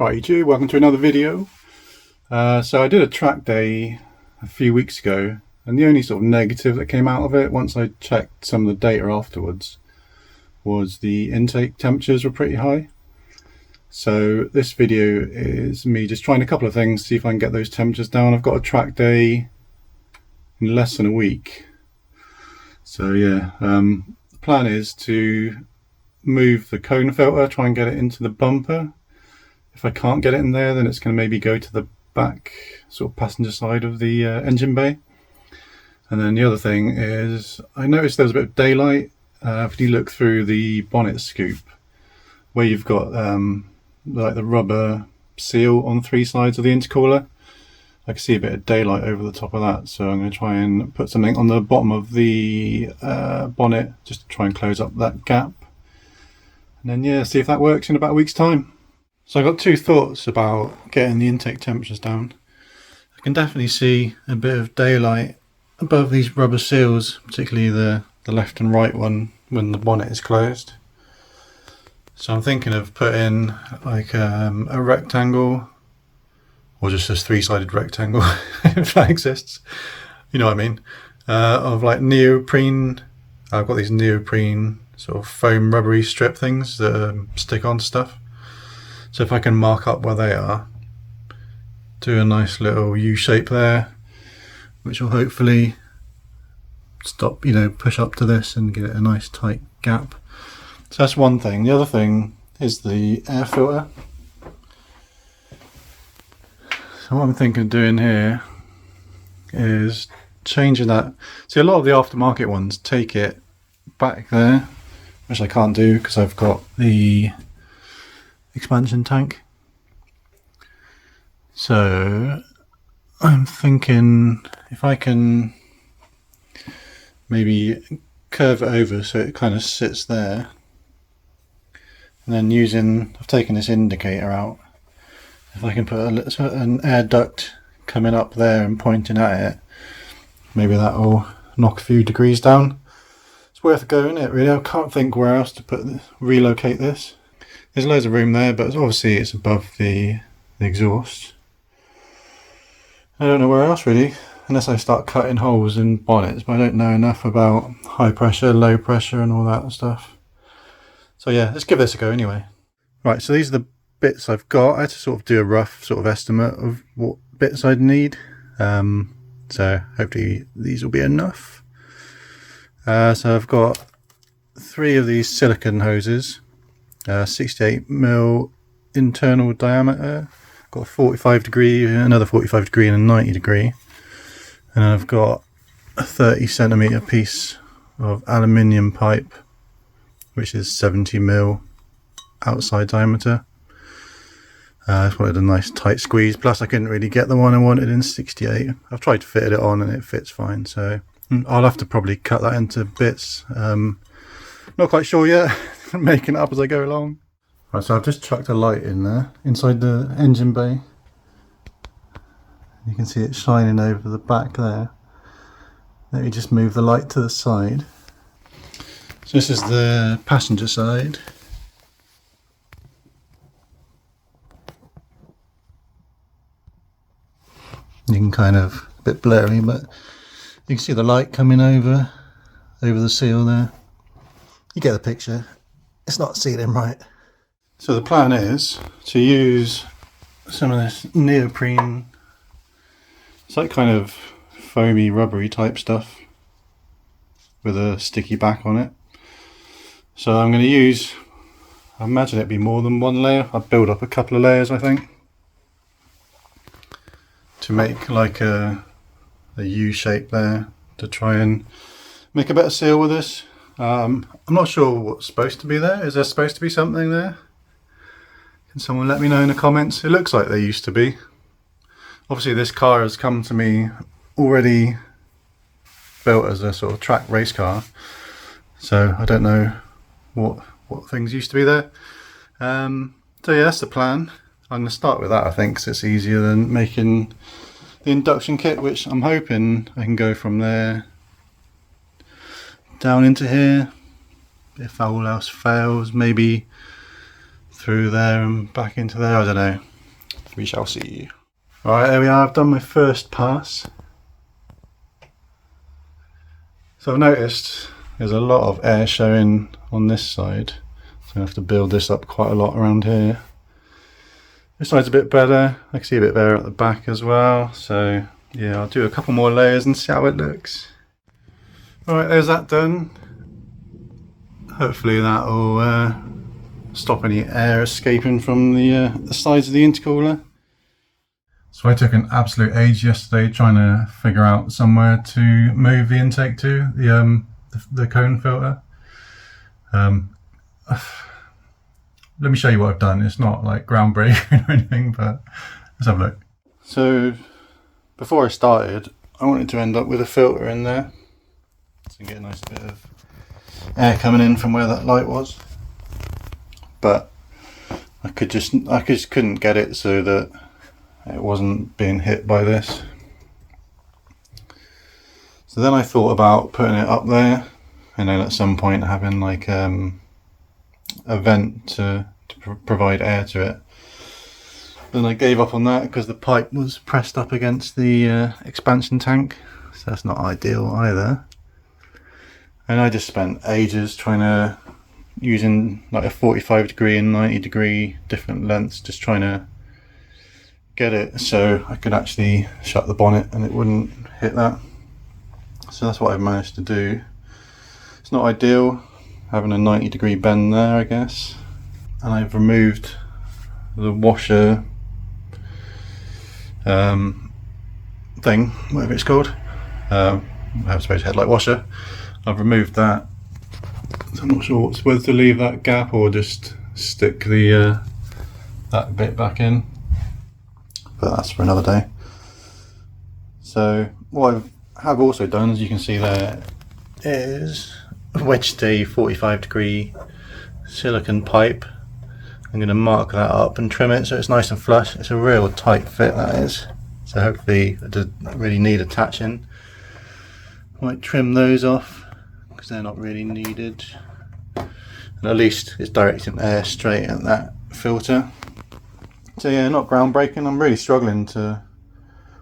Right, you, welcome to another video. So I did a track day a few weeks ago, and the only sort of negative that came out of it, once I checked some of the data afterwards, was the intake temperatures were pretty high. So this video is me just trying a couple of things, see if I can get those temperatures down. I've got a track day in less than a week. So yeah, the plan is to move the cone filter, try and get it into the bumper. If I can't get it in there, then it's going to maybe go to the back sort of passenger side of the engine bay. And then the other thing is, I noticed there was a bit of daylight. If you look through the bonnet scoop, where you've got like the rubber seal on three sides of the intercooler, I can see a bit of daylight over the top of that. So I'm going to try and put something on the bottom of the bonnet just to try and close up that gap. And then yeah, see if that works in about a week's time. So I've got two thoughts about getting the intake temperatures down. I can definitely see a bit of daylight above these rubber seals, particularly the left and right one when the bonnet is closed. So I'm thinking of putting like a rectangle, or just a three-sided rectangle if that exists, you know what I mean, of like neoprene. I've got these neoprene sort of foam rubbery strip things that stick onto stuff. So if I can mark up where they are, do a nice little U shape there, which will hopefully stop, push up to this and get a nice tight gap. So that's one thing. The other thing is the air filter. So what I'm thinking of doing here is changing that. See, a lot of the aftermarket ones take it back there, which I can't do because I've got the expansion tank. So I'm thinking if I can maybe curve it over so it kind of sits there, and then I've taken this indicator out, if I can put an air duct coming up there and pointing at it, maybe that will knock a few degrees down. It's worth a go, isn't it, really? I can't think where else to relocate this. There's loads of room there, but obviously it's above the exhaust. I don't know where else really, unless I start cutting holes in bonnets, but I don't know enough about high pressure, low pressure and all that stuff. So yeah, let's give this a go anyway. Right, so these are the bits I've got. I had to sort of do a rough sort of estimate of what bits I'd need. So hopefully these will be enough. So I've got 3 of these silicone hoses. 68mm internal diameter, got a 45 degree, another 45 degree and a 90 degree, and I've got a 30cm piece of aluminium pipe which is 70mm outside diameter. I just wanted a nice tight squeeze, plus I couldn't really get the one I wanted in 68. I've tried to fit it on and it fits fine, so I'll have to probably cut that into bits. Not quite sure yet. Making it up as I go along. Right, so I've just chucked a light in there inside the engine bay. You can see it shining over the back there. Let me just move the light to the side. So this is the passenger side. You can kind of, a bit blurry, but you can see the light coming over the seal there. You get the picture. It's not sealing right. So the plan is to use some of this neoprene, it's like kind of foamy rubbery type stuff with a sticky back on it. So I'm going to use, I imagine it'd be more than one layer. I'll build up a couple of layers, I think, to make like a U shape there to try and make a better seal with this. I'm not sure what's supposed to be there. Is there supposed to be something there? Can someone let me know in the comments? It looks like there used to be. Obviously this car has come to me already built as a sort of track race car, so I don't know what things used to be there. So yeah, that's the plan. I'm going to start with that, I think, because it's easier than making the induction kit, which I'm hoping I can go from there down into here. If all else fails, maybe through there and back into there, I don't know. we shall see. Alright, there we are, I've done my first pass. So I've noticed there's a lot of air showing on this side, so I have to build this up quite a lot around here. This side's a bit better, I can see a bit better at the back as well, so yeah, I'll do a couple more layers and see how it looks. Alright, there's that done. Hopefully that will stop any air escaping from the sides of the intercooler. So I took an absolute age yesterday trying to figure out somewhere to move the intake to, the cone filter. Let me show you what I've done. It's not like groundbreaking or anything, but let's have a look. So before I started, I wanted to end up with a filter in there, so you get a nice bit of air coming in from where that light was. But I just couldn't get it so that it wasn't being hit by this. So then I thought about putting it up there, and then at some point having like a vent to provide air to it. Then I gave up on that because the pipe was pressed up against the expansion tank, so that's not ideal either. And I just spent ages trying to, using like a 45 degree and 90 degree different lengths, just trying to get it so I could actually shut the bonnet and it wouldn't hit that. So that's what I've managed to do. It's not ideal having a 90 degree bend there, I guess. And I've removed the washer thing, whatever it's called. I suppose headlight washer. I've removed that. So I'm not sure whether to leave that gap or just stick the that bit back in. But that's for another day. So what I have also done, as you can see there, is wedged a 45 degree silicone pipe. I'm going to mark that up and trim it so it's nice and flush. It's a real tight fit, that is. So hopefully it doesn't really need attaching. Might trim those off because they're not really needed. And at least it's directing air straight at that filter. So yeah, not groundbreaking. I'm really struggling to,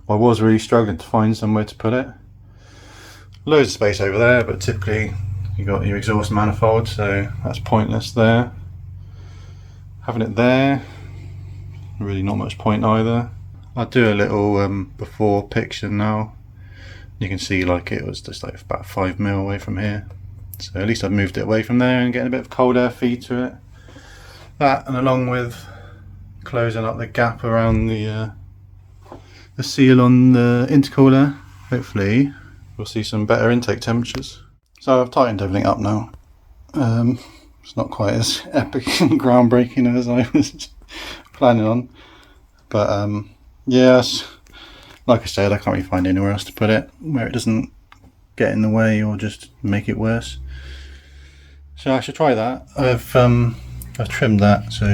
well, I was really struggling to find somewhere to put it. Loads of space over there, but typically you got your exhaust manifold, so that's pointless there. Having it there, really not much point either. I'll do a little before picture now. You can see like it was just like about 5 mil away from here. So at least I've moved it away from there and getting a bit of cold air feed to it. That, and along with closing up the gap around the seal on the intercooler, hopefully we'll see some better intake temperatures. So I've tightened everything up now. It's not quite as epic and groundbreaking as I was planning on, but yes, like I said, I can't really find anywhere else to put it where it doesn't get in the way or just make it worse. So I should try that. I've trimmed that so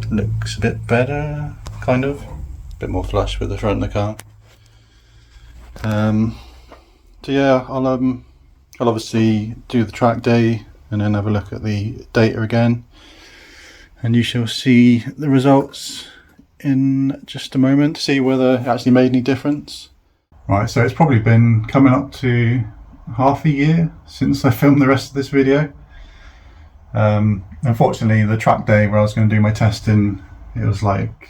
it looks a bit better, kind of, a bit more flush with the front of the car. So yeah, I'll obviously do the track day and then have a look at the data again, and you shall see the results in just a moment to see whether it actually made any difference. Right, so it's probably been coming up to half a year since I filmed the rest of this video. Unfortunately, the track day where I was going to do my testing, it was like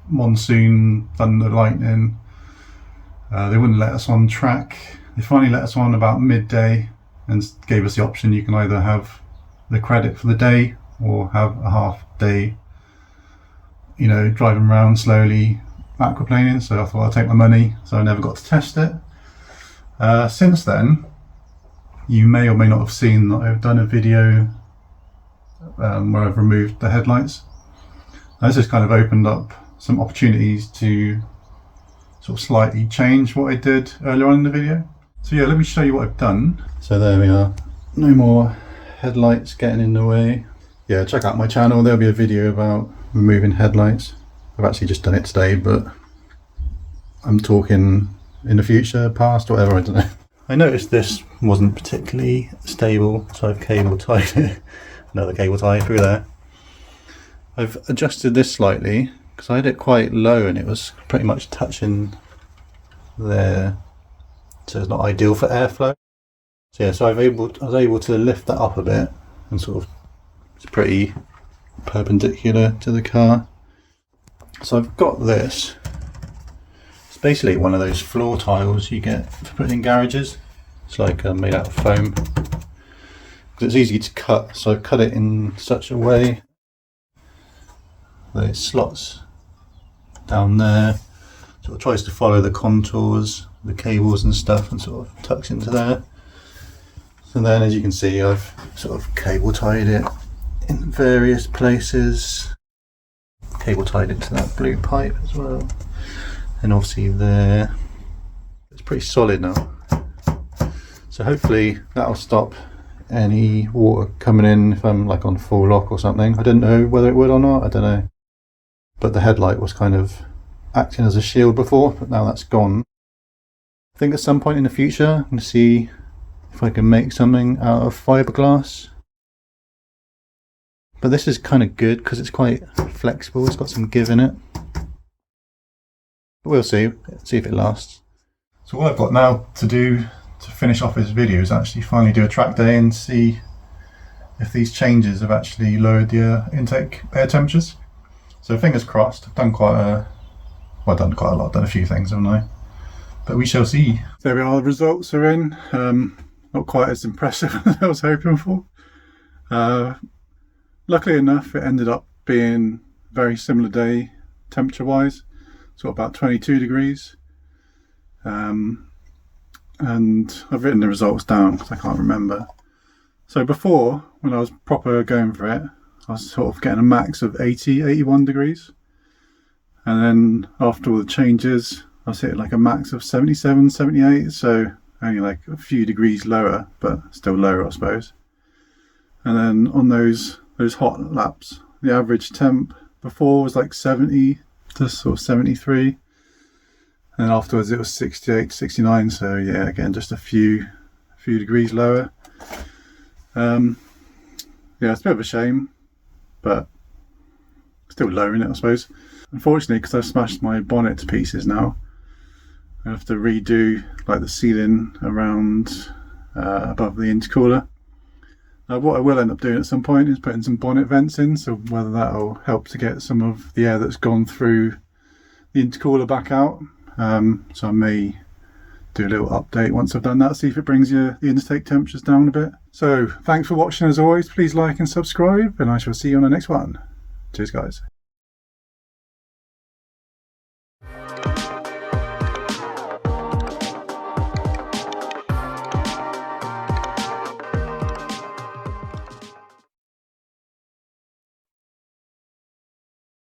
monsoon, thunder, lightning. They wouldn't let us on track. They finally let us on about midday and gave us the option: you can either have the credit for the day or have a half day, you know, driving around slowly aquaplaning. So I thought I'll take my money, so I never got to test it. Since then, you may or may not have seen that I've done a video where I've removed the headlights. Now, this has kind of opened up some opportunities to sort of slightly change what I did earlier on in the video. So yeah, let me show you what I've done. So there we are, no more headlights getting in the way. Yeah, check out my channel, there'll be a video about removing headlights. I've actually just done it today, but I'm talking in the future, past, whatever, I don't know. I noticed this wasn't particularly stable, so I've cable tied it, another cable tie through there. I've adjusted this slightly because I had it quite low and it was pretty much touching there, so it's not ideal for airflow. So yeah, so I was able to lift that up a bit and sort of, it's pretty perpendicular to the car. So I've got this. It's basically one of those floor tiles you get for putting in garages. It's like made out of foam. It's easy to cut, so I've cut it in such a way that it slots down there. Sort of tries to follow the contours, the cables and stuff, and sort of tucks into there. And then, as you can see, I've sort of cable tied it in various places. Cable tied it to that blue pipe as well. And obviously there. It's pretty solid now. So hopefully that'll stop any water coming in if I'm like on full lock or something. I didn't know whether it would or not, I don't know. But the headlight was kind of acting as a shield before, but now that's gone. I think at some point in the future I'm going to see if I can make something out of fiberglass. But this is kind of good because it's quite flexible, it's got some give in it. But we'll see if it lasts. So all I've got now to do to finish off this video is actually finally do a track day and see if these changes have actually lowered the intake air temperatures. So fingers crossed. I've done quite a lot, done a few things, haven't I? But we shall see. There we are, the results are in. Not quite as impressive as I was hoping for. Luckily enough, it ended up being a very similar day temperature wise, so about 22 degrees. And I've written the results down because I can't remember. So before, when I was proper going for it, I was sort of getting a max of 81 degrees. And then after all the changes, I was hitting like a max of 77, 78, so only like a few degrees lower, but still lower I suppose. And then on those hot laps, the average temp before was like 70 to sort of 73. And afterwards it was 68, 69, so yeah, again just a few degrees lower. Yeah, it's a bit of a shame, but still lowering it I suppose. Unfortunately, because I've smashed my bonnet to pieces now, I have to redo like the ceiling around above the intercooler. What I will end up doing at some point is putting some bonnet vents in, so whether that'll help to get some of the air that's gone through the intercooler back out. So I may do a little update once I've done that, see if it brings the intake temperatures down a bit. So thanks for watching as always. Please like and subscribe, and I shall see you on the next one. Cheers guys.